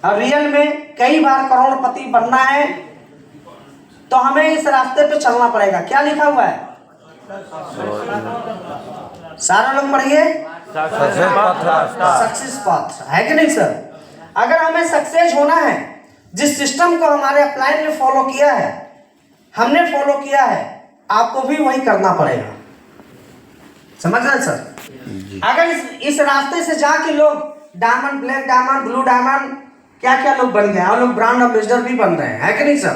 और रियल में कई बार करोड़पति बनना है तो हमें इस रास्ते पे चलना पड़ेगा। क्या लिखा हुआ है? सारे लोग पढ़िए, सक्सेस पाथ, है कि नहीं सर? अगर हमें सक्सेस होना है, जिस सिस्टम को हमारे अपलाइन ने फॉलो किया है, हमने फॉलो किया है, आपको भी वही करना पड़ेगा। समझ रहे सर? अगर इस रास्ते से जाके लोग diamond, black diamond, blue diamond, क्या क्या लोग बन गए, और लोग ब्रांड एम्बेसडर भी बन रहे हैं, है कि नहीं सर?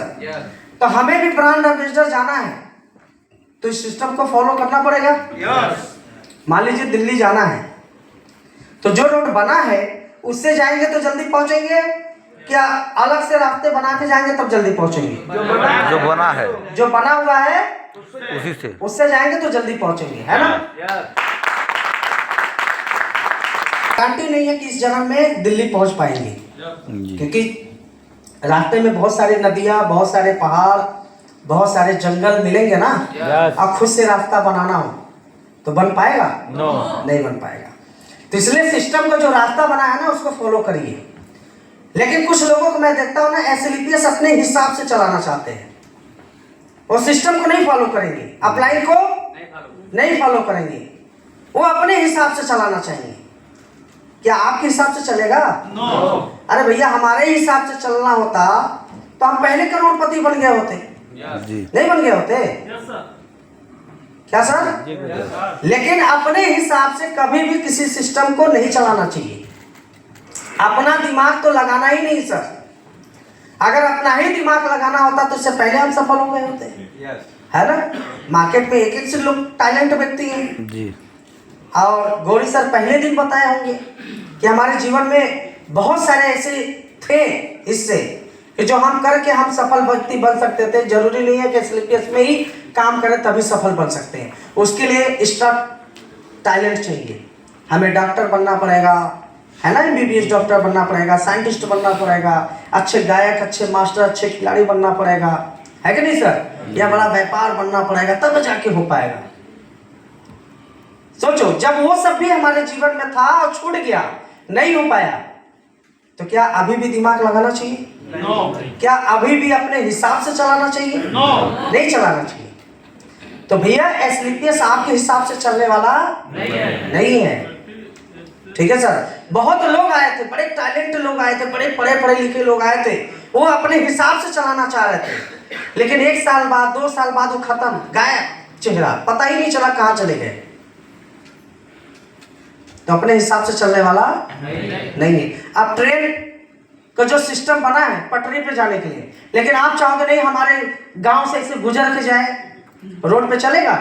तो हमें भी ब्रांड एम्बेसडर जाना है तो इस सिस्टम को फॉलो करना पड़ेगा। मान लीजिए दिल्ली जाना है तो जो रोड बना है उससे जाएंगे तो जल्दी पहुंचेंगे, क्या अलग से रास्ते बना के जाएंगे तब जल्दी पहुंचेंगे? जो बना है, जो बना हुआ है उसी से उससे जाएंगे तो जल्दी पहुंचेंगे, है ना? गारंटी नहीं है कि इस जन्म में दिल्ली पहुंच पाएंगे, क्योंकि रास्ते में बहुत सारी नदियां, बहुत सारे पहाड़, बहुत सारे जंगल मिलेंगे ना। अब खुद से रास्ता बनाना हो तो बन पाएगा? नहीं बन पाएगा। तो इसलिए सिस्टम का जो रास्ता बना है ना उसको फॉलो करिए। लेकिन कुछ लोगों को मैं देखता हूँ ना, एसएलपीएस अपने हिसाब से चलाना चाहते हैं, वो सिस्टम को नहीं फॉलो करेंगे, अपलाइन को नहीं फॉलो करेंगे, वो अपने हिसाब से चलाना चाहिए। क्या आपके हिसाब से चलेगा? अरे भैया, हमारे हिसाब से चलना होता तो हम पहले करोड़पति बन गए होते। नहीं बन गए होते क्या सर? लेकिन अपने हिसाब से कभी भी किसी सिस्टम को नहीं चलाना चाहिए। अपना दिमाग तो लगाना ही नहीं सर। अगर अपना ही दिमाग लगाना होता तो इससे पहले हम सफल हो गए होते, है ना? मार्केट में एक एक से लोग टैलेंट व्यक्ति हैं जी। और गौरी सर पहले दिन बताए होंगे कि हमारे जीवन में बहुत सारे ऐसे थे हिस्से कि जो हम करके हम सफल व्यक्ति बन सकते थे। जरूरी नहीं है कि एसएलपीएस में ही काम करें तभी सफल बन सकते हैं। उसके लिए एक्स्ट्रा टैलेंट चाहिए। हमें डॉक्टर बनना पड़ेगा, है ना? एमबीबीएस डॉक्टर बनना पड़ेगा, साइंटिस्ट बनना पड़ेगा, अच्छे गायक, अच्छे मास्टर, अच्छे खिलाड़ी बनना पड़ेगा, है कि नहीं सर? या बड़ा व्यापार बनना पड़ेगा, तब जाके हो पाएगा। सोचो, जब वो सब भी हमारे जीवन में था और छूट गया, नहीं हो पाया, तो क्या अभी भी दिमाग लगाना चाहिए? क्या अभी भी अपने हिसाब से चलाना चाहिए? नहीं चलाना चाहिए। तो भैया, एसएलपीएस आपके हिसाब से चलने वाला नहीं है। ठीक है सर? बहुत लोग आए थे, बड़े टैलेंट लोग आए थे, बड़े पढ़े लिखे लोग आए थे, वो अपने हिसाब से चलाना चाह रहे थे, लेकिन 1 साल बाद, 2 साल बाद वो खत्म, गायब चेहरा, पता ही नहीं चला कहाँ चले गए। तो अपने हिसाब से चलने वाला नहीं है। अब ट्रेन का जो सिस्टम बना है पटरी पे जाने के लिए, लेकिन आप चाहोगे नहीं हमारे गांव से ऐसे गुजर के जाए, रोड पे चलेगा?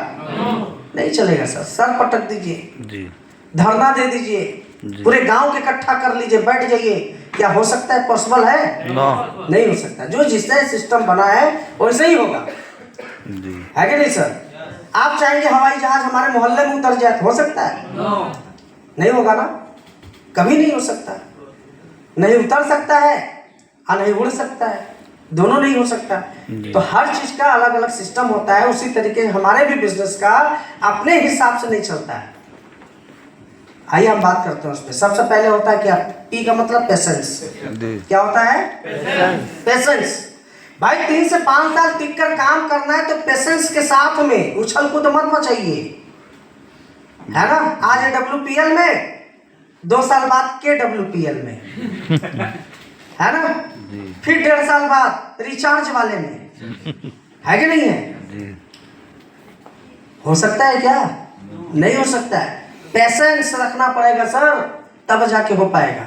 नहीं चलेगा सर। सर पटक दीजिए, धरना दे दीजिए, पूरे गांव के इकट्ठा कर लीजिए, बैठ जाइए। क्या हो सकता है? पॉसिबल है? नहीं हो सकता। जो जिससे सिस्टम बना है वैसे ही होगा, है कि नहीं सर? आप चाहेंगे हवाई जहाज हमारे मोहल्ले में उतर जाए, हो सकता है? नहीं होगा ना, कभी नहीं हो सकता। नहीं उतर सकता है और नहीं उड़ सकता है, दोनों नहीं हो सकता। तो हर चीज का अलग अलग सिस्टम होता है। उसी तरीके हमारे भी बिजनेस का अपने हिसाब से नहीं चलता है। आइए हम बात करते हैं उसमें। सबसे पहले होता है क्या? पी का मतलब पेशेंस। क्या होता है? पेशेंस। भाई 3 से 5 साल टिक कर काम करना है तो पेशेंस के साथ में उछल कूद मत मचाइए, है ना? आज डब्ल्यूपीएल में, 2 साल बाद KWPL में, है ना? फिर 1.5 साल बाद रिचार्ज वाले में, है कि नहीं है? हो सकता है क्या? नहीं हो सकता है। पेशेंस रखना पड़ेगा सर, तब जाके हो पाएगा।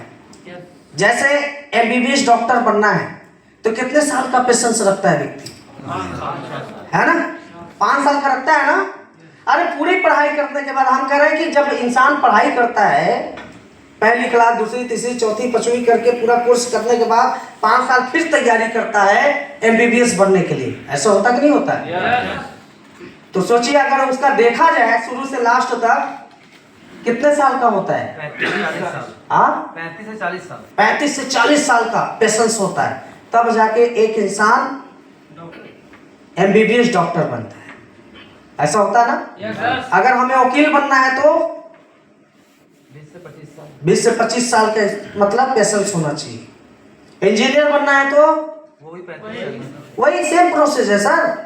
जैसे एमबीबीएस डॉक्टर बनना है तो कितने साल का पेशेंस रखता है व्यक्ति, है ना? 5 साल का रखता है ना? अरे पूरी पढ़ाई करने के बाद हम कह रहे हैं कि जब इंसान पढ़ाई करता है, पहली क्लास, दूसरी, तीसरी, चौथी, 5वीं करके पूरा कोर्स करने के बाद 5 साल फिर तैयारी करता है एमबीबीएस बनने के लिए। ऐसा होता कि नहीं होता है? तो सोचिए, अगर उसका देखा जाए शुरू से लास्ट तक कितने साल का होता है? 35 से 40 साल। 35 से 40 साल का पेशेंस होता है, तब जाके एक इंसान एमबीबीएस डॉक्टर बनता है। ऐसा होता है ना? अगर हमें वकील बनना है तो 20 से 25 साल का मतलब पेशेंस होना चाहिए। इंजीनियर बनना है तो वही सेम प्रोसेस है सर।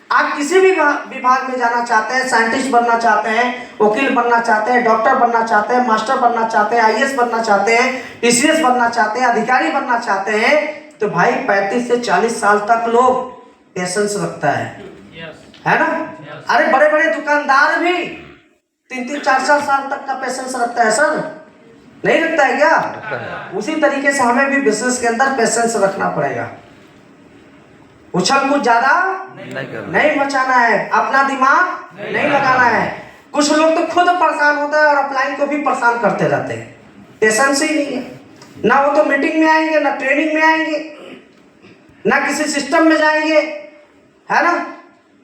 आप किसी भी विभाग में जाना चाहते हैं, साइंटिस्ट बनना चाहते हैं, वकील बनना चाहते हैं, डॉक्टर बनना चाहते हैं, मास्टर बनना चाहते हैं, आईएएस बनना चाहते हैं, टीसीएस बनना चाहते हैं, अधिकारी बनना चाहते हैं, तो भाई 35 से 40 साल तक लोग पेशेंस रखता है ना। अरे बड़े बड़े दुकानदार भी 3-3, 4-4 साल तक का पेशेंस रखता है सर, नहीं रखता है क्या? उसी तरीके से हमें भी बिजनेस के अंदर पेशेंस रखना पड़ेगा। उछल कूद ज्यादा नहीं मचाना है, अपना दिमाग नहीं लगाना है। कुछ लोग तो खुद परेशान होता है और अपलाइन को भी परेशान करते रहते हैं, पेशेंस ही नहीं है। ना वो तो मीटिंग में आएंगे, ना ट्रेनिंग में आएंगे, ना किसी सिस्टम में जाएंगे, है ना।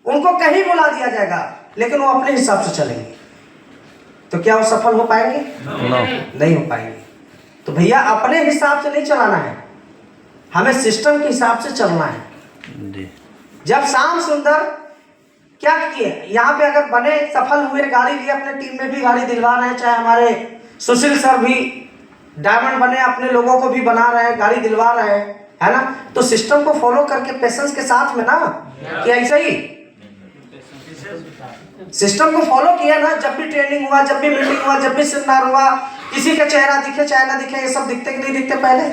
उनको कहीं बुला दिया जाएगा लेकिन वो अपने हिसाब से चलेंगे, तो क्या वो सफल हो पाएंगे? नहीं हो पाएंगे। तो भैया अपने हिसाब से नहीं चलाना है, हमें सिस्टम के हिसाब से चलना है। जब श्याम सुंदर क्या किए, यहाँ पे अगर बने, सफल हुए, गाड़ी लिए, अपने टीम में भी गाड़ी दिलवा रहे हैं, चाहे हमारे सुशील सर भी डायमंड बने, अपने लोगों को भी बना रहे हैं, गाड़ी दिलवा रहे हैं, है ना। तो सिस्टम को फॉलो करके पेशेंस के साथ में ना, कि ऐसा ही सिस्टम को फॉलो किया ना। जब भी ट्रेनिंग हुआ, जब भी मीटिंग हुआ, जब भी सेमिनार हुआ, किसी का चेहरा दिखे चाहे ना दिखे, ये सब दिखते कि नहीं दिखते? पहले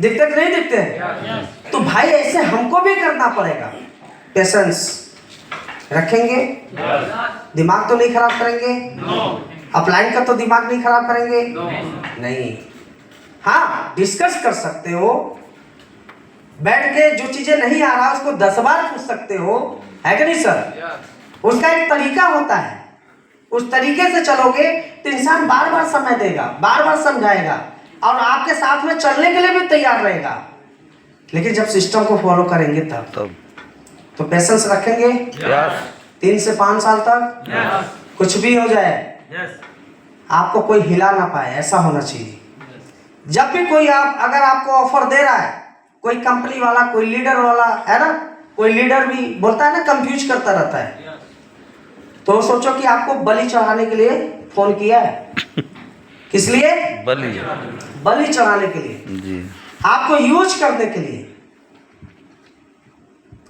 दिखते कि नहीं दिखते? तो भाई ऐसे हमको भी करना पड़ेगा। पेशेंस रखेंगे, दिमाग तो नहीं खराब करेंगे, अपलाइन का तो दिमाग नहीं खराब करेंगे, नहीं। हाँ, डिस्कस कर सकते हो, बैठ के जो चीजें नहीं आ रहा उसको 10 बार पूछ सकते हो, है कि नहीं सर? उसका एक तरीका होता है, उस तरीके से चलोगे तो इंसान बार बार समय देगा, बार बार समझाएगा और आपके साथ में चलने के लिए भी तैयार रहेगा। लेकिन जब सिस्टम को फॉलो करेंगे तब तो पेशेंस रखेंगे 3 से 5 साल तक, कुछ भी हो जाए आपको कोई हिला ना पाए, ऐसा होना चाहिए। जब भी कोई अगर आपको ऑफर दे रहा है, कोई कंपनी वाला, कोई लीडर वाला, है ना, कोई लीडर भी बोलता है ना, कंफ्यूज करता रहता है, तो सोचो कि आपको बलि चढ़ाने के लिए फोन किया है। किस लिए? बलि चढ़ाने के लिए जी, आपको यूज करने के लिए।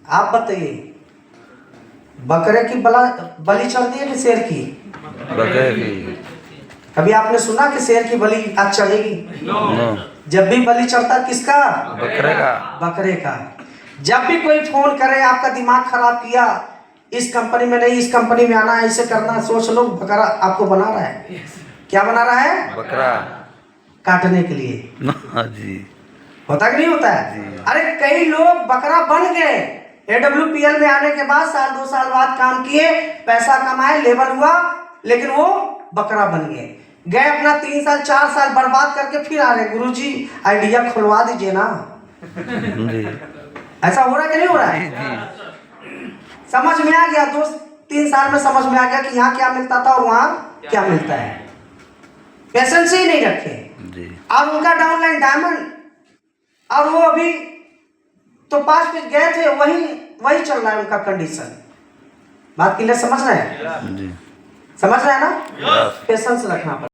आप बताइए, बकरे की बलि चढ़ती है कि शेर की? बकरे की। कभी आपने सुना कि शेर की बलि आज चढ़ेगी? जब भी बलि चढ़ता किसका? बकरे का। जब भी कोई फोन करे, आपका दिमाग खराब किया, इस कंपनी में नहीं, इस कंपनी में आना है, इसे करना, सोच लो बकरा आपको बना रहा है। क्या बना रहा है? बकरा काटने के लिए। जी। होता कि नहीं होता है? अरे कई लोग बकरा बन गए, AWPL में आने के बाद 1-2 साल बाद काम किए, पैसा कमाए, लेवल हुआ, लेकिन वो बकरा बन गए अपना 3 साल 4 साल बर्बाद करके फिर आ रहे, गुरुजी आइडिया खुलवा दीजिए ना। ऐसा हो रहा है कि नहीं हो रहा है? समझ में आ गया, 2-3 साल में समझ में आ गया कि यहाँ क्या मिलता था और वहां क्या मिलता है। पेशेंस ही नहीं रखे और उनका डाउनलाइन डायमंड, और वो अभी तो 5 पे गए थे, वही चल रहा है उनका कंडीशन। बात क्लियर समझ रहे हैं? समझ रहे हैं ना? पेशेंस रखना पड़ेगा।